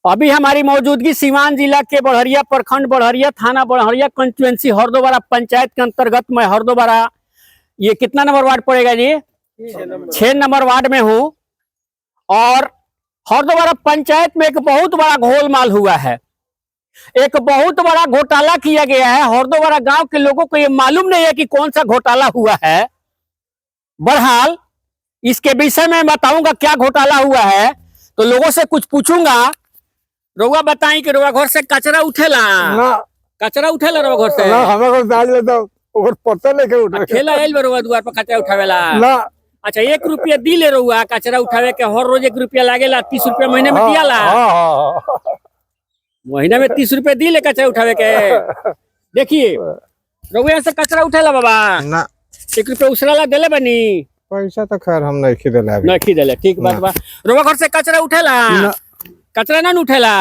अभी हमारी मौजूदगी सीवान जिला के बड़हरिया प्रखंड, बड़हरिया थाना, बड़हरिया कंस्टिट्यूएंसी, हरदोबारा पंचायत के अंतर्गत मैं हरदोबारा, ये कितना नंबर वार्ड पड़ेगा जी? 6 नंबर वार्ड में हूँ। और हरदोबारा पंचायत में एक बहुत बड़ा घोलमाल हुआ है, एक बहुत बड़ा घोटाला किया गया है। हरदोबारा गांव के लोगों को ये मालूम नहीं है कि कौन सा घोटाला हुआ है। बहरहाल इसके विषय में बताऊंगा क्या घोटाला हुआ है, तो लोगों से कुछ पूछूंगा। रउआ बताई कि रउआ घर से कचरा उठेला ना, कचरा उठेला रउआ घर से ना हमें को डाल लेता ओकर पता लेके उठे ठेला आइल बा रउआ दुआर पर कचरा उठावेला ना। अच्छा, 1 रुपया दिले रउआ कचरा उठावे के? हर रोज 1 रुपया लागेला, 30 रुपया महीने में दियाला। महीने में 30 रुपया दिले कचरा उठावे के। देखिए रउआ यहाँ से कचरा उठेला बाबा ना, 1 रुपया उसराला देले बनी? पैसा तो खैर हम नहीं खरीदले अभी। नहीं देले, ठीक बात बा। रउआ घर से कचरा उठेला? कचरा ना उठेला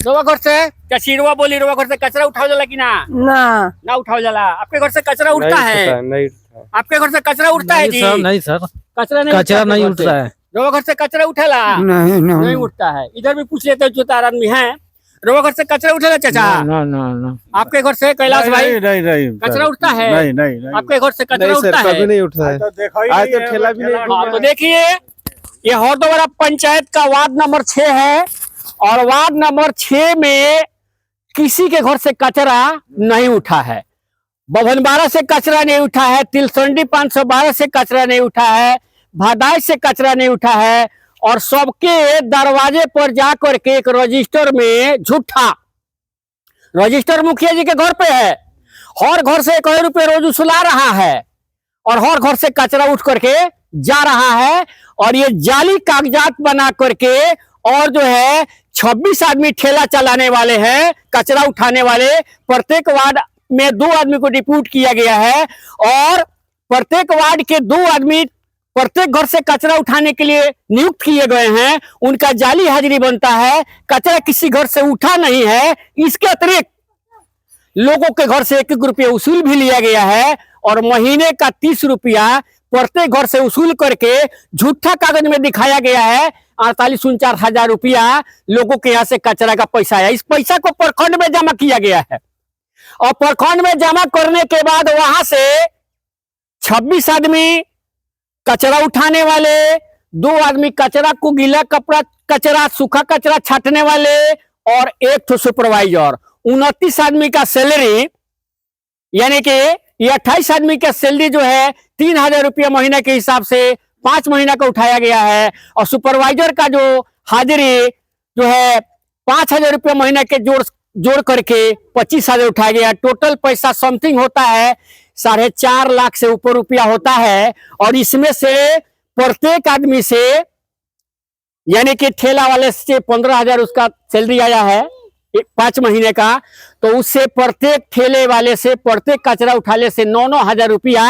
रउआ घर से? क्या सिरवा बोली, रउआ घर से कचरा उठाव जाला कि ना? ना उठाव जाला। आपके घर से कचरा उठता है? नहीं, आपके घर से कचरा उठता है जी? नहीं सर, कचरा नहीं उठता है। रउआ घर से कचरा उठेला? नहीं उठता है। इधर भी पूछ लेते जो 4 आदमी हैं। रउआ घर से कचरा उठेला चाचा? ना। आपके घर से कैलाश भाई नहीं कचरा उठता है? नहीं आपके घर से कचरा उठता है? कभी नहीं उठता है। आज तो ठेला भी नहीं। हाँ, तो देखिए ये हरदोबारा पंचायत का वार्ड नंबर 6 है, और वार्ड नंबर 6 में किसी के घर से कचरा नहीं उठा है। बभनबारा से कचरा नहीं उठा है, तिलसंडी 512 से कचरा नहीं उठा है, भादाई से कचरा नहीं उठा है। और सबके दरवाजे पर जाकर के एक रजिस्टर में झूठा रजिस्टर मुखिया जी के घर पे है, हर घर से 1 रुपये रोज उछला रहा है, और हर घर से कचरा उठ करके जा रहा है। और ये जाली कागजात बना करके, और जो है 26 आदमी ठेला चलाने वाले हैं, कचरा उठाने वाले। प्रत्येक वार्ड में 2 आदमी को डिप्यूट किया गया है, और प्रत्येक वार्ड के 2 आदमी प्रत्येक घर से कचरा उठाने के लिए नियुक्त किए गए हैं। उनका जाली हाजिरी बनता है, कचरा किसी घर से उठा नहीं है। इसके अतिरिक्त लोगों के घर से 1-1 रुपया वसूल भी लिया गया है, और महीने का 30 रुपया प्रत्येक घर से वसूल करके झूठा कागज में दिखाया गया है 48-49 हजार रुपया लोगों के यहाँ से कचरा का पैसा है। इस पैसा को प्रखंड में जमा किया गया है, और प्रखंड में जमा करने के बाद वहां से 26 आदमी कचरा उठाने वाले, 2 आदमी कचरा को गीला कपड़ा कचरा सूखा कचरा छाटने वाले, और 1 सुपरवाइजर। 29 आदमी का सैलरी, यानी कि ये 28 आदमी का सैलरी जो है 3000 रुपया महीने के हिसाब से 5 महीना का उठाया गया है। और सुपरवाइजर का जो हाजिरी जो है 5000 रुपया महीने के जोड़ करके 25,000 उठाया गया। टोटल पैसा समथिंग होता है 4.5 लाख से ऊपर रुपया होता है। और इसमें से प्रत्येक आदमी से, यानी कि ठेला वाले से 15,000 उसका सैलरी आया है 5 महीने का, तो उससे प्रत्येक ठेले वाले से, प्रत्येक कचरा उठाले से 9-9 हजार रुपया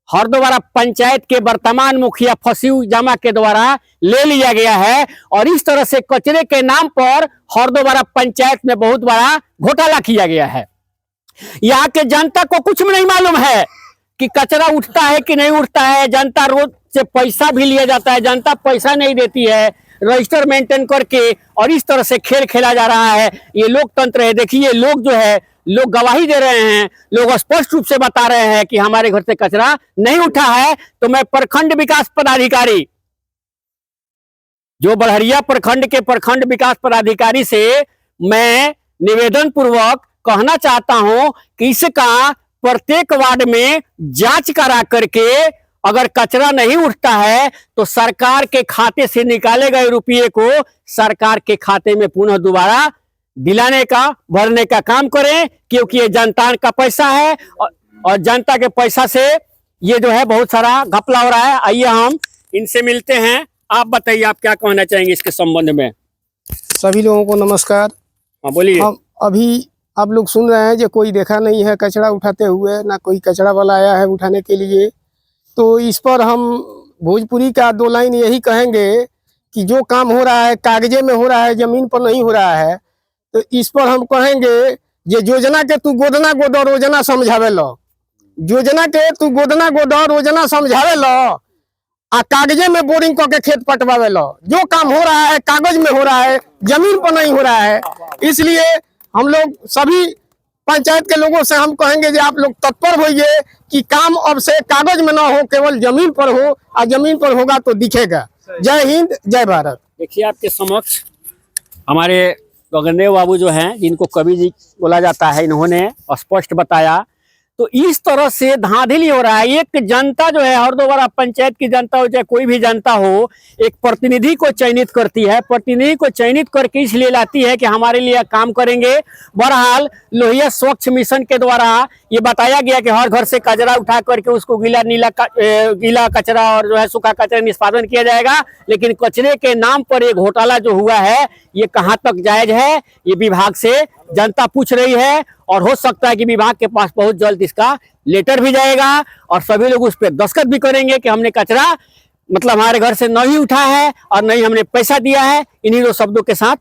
हरदोबारा पंचायत के वर्तमान मुखिया फसीउ जामा के द्वारा ले लिया गया है। और इस तरह से कचरे के नाम पर हरदोबारा पंचायत में बहुत बड़ा घोटाला किया गया है। यहाँ के जनता को कुछ भी नहीं मालूम है कि कचरा उठता है कि नहीं उठता है। जनता रोज से पैसा भी लिया जाता है, जनता पैसा नहीं देती है रजिस्टर मेंटेन करके, और इस तरह से खेल खेला जा रहा है। ये लोकतंत्र है। देखिए लोग जो है, लोग गवाही दे रहे हैं, लोग स्पष्ट रूप से बता रहे हैं कि हमारे घर से कचरा नहीं उठा है। तो मैं प्रखंड विकास पदाधिकारी, जो बड़हरिया प्रखंड के प्रखंड विकास पदाधिकारी से मैं निवेदन पूर्वक कहना चाहता हूं कि इसका प्रत्येक वार्ड में जांच करा करके, अगर कचरा नहीं उठता है तो सरकार के खाते से निकाले गए रुपये को सरकार के खाते में पुनः दोबारा दिलाने का, भरने का काम करें, क्योंकि ये जनता का पैसा है, और जनता के पैसा से ये जो है बहुत सारा घपला हो रहा है। आइए हम इनसे मिलते हैं। आप बताइए, आप क्या कहना चाहेंगे इसके संबंध में? सभी लोगों को नमस्कार। हाँ बोलिए। हम अभी आप लोग सुन रहे हैं जो कोई देखा नहीं है कचरा उठाते हुए, ना कोई कचरा वाला आया है उठाने के लिए। तो इस पर हम भोजपुरी का 2 लाइन यही कहेंगे कि जो काम हो रहा है कागजे में हो रहा है, जमीन पर नहीं हो रहा है। तो इस पर हम कहेंगे ये योजना के तू गोदना गोदो रोजना समझावे लो, योजना के तू गोदना गोदो रोजना समझावे लो, आ कागजे में बोरिंग करके खेत पटवावे लो। जो काम हो रहा है कागज में हो रहा है, जमीन पर नहीं हो रहा है। इसलिए हम लोग सभी पंचायत के लोगों से हम कहेंगे कि आप लोग तत्पर होइए कि काम अब से कागज में ना हो, केवल जमीन पर हो, और जमीन पर होगा तो दिखेगा। जय हिंद, जय भारत। देखिए आपके समक्ष हमारे गगनदेव बाबू जो हैं, जिनको कवि जी बोला जाता है, इन्होंने स्पष्ट बताया। तो इस तरह से धांधली हो रहा है। एक जनता जो है, हरदोबारा पंचायत की जनता हो चाहे कोई भी जनता हो, एक प्रतिनिधि को चयनित करती है। प्रतिनिधि को चयनित करके इसलिए लाती है कि हमारे लिए काम करेंगे। बहरहाल लोहिया स्वच्छ मिशन के द्वारा ये बताया गया कि हर घर से कचरा उठा करके उसको गीला कचरा और जो है सूखा कचरा निष्पादन किया जाएगा। लेकिन कचरे के नाम पर एक घोटाला जो हुआ है, ये कहाँ तक जायज है, ये विभाग से जनता पूछ रही है। और हो सकता है कि विभाग के पास बहुत जल्द इसका लेटर भी जाएगा और सभी लोग उस पर दस्तखत भी करेंगे कि हमने कचरा मतलब हमारे घर से नहीं उठा है और नहीं हमने पैसा दिया है। इन्हीं दो शब्दों के साथ